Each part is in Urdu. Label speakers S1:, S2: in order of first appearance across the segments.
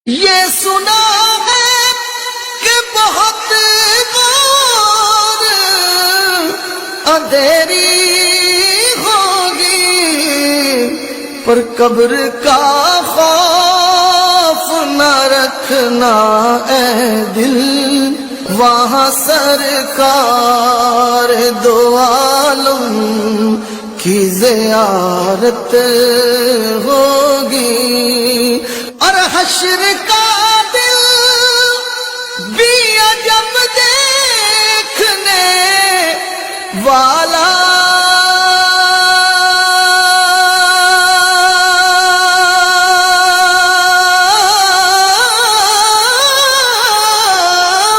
S1: یہ سنا ہے کہ بہت غور اندھیری ہوگی، پر قبر کا خوف نہ رکھنا اے دل، وہاں سرکار دو عالم کی زیارت ہوگی، اور حشر کا دل بھی عجب دیکھنے والا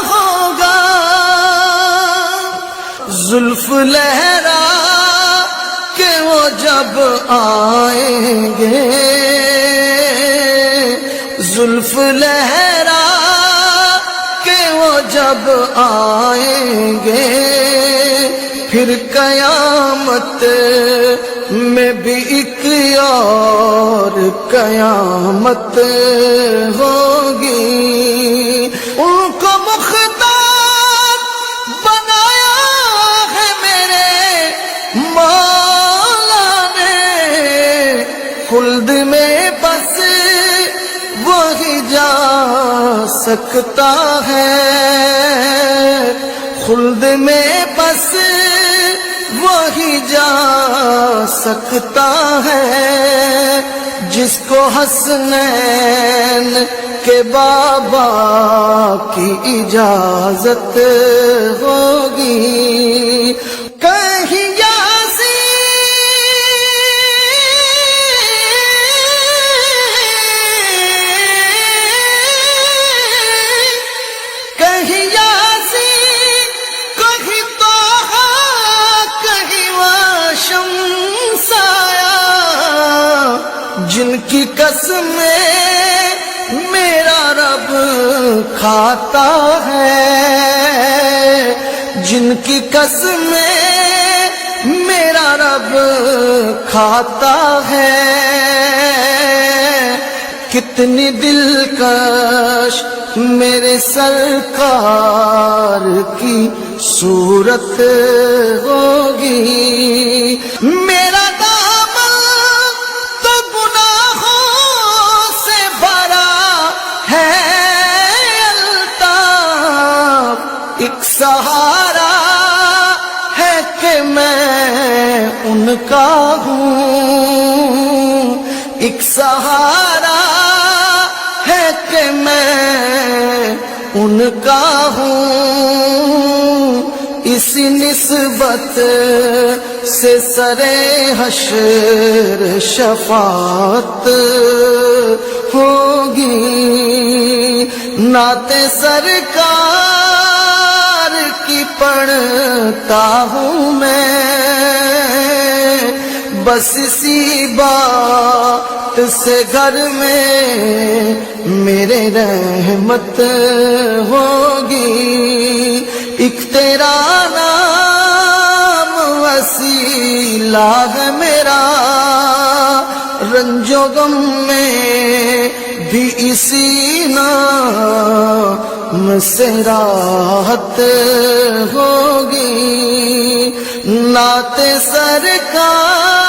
S1: ہوگا، زلف لہرا کہ وہ جب آئیں گے، زلف لہرا کہ وہ جب آئیں گے، پھر قیامت میں بھی ایک اور قیامت ہوگی، ان کو مختار بنایا ہے میرے مولا نے، خلد میں بس وہی جا سکتا ہے، خلد میں بس وہی جا سکتا ہے، جس کو حسنین کے بابا کی اجازت ہوگی، کہیں جن کی قسمیں میرا رب کھاتا ہے، جن کی قسمیں میرا رب کھاتا ہے، کتنی دلکش میرے سرکار کی صورت ہوگی، میرا ایک سہارا ہے کہ میں ان کا ہوں، ایک سہارا ہے کہ میں ان کا ہوں، اسی نسبت سے سرے حشر شفاعت ہوگی، نعت سرکار کی پڑھتا ہوں میں، بس اسی بات سے گھر میں میرے رحمت ہوگی، ایک تیرا نام وسیلہ ہے میرا، رنج و غم میں بھی اسی نام سے راحت ہوگی، نعت سرکار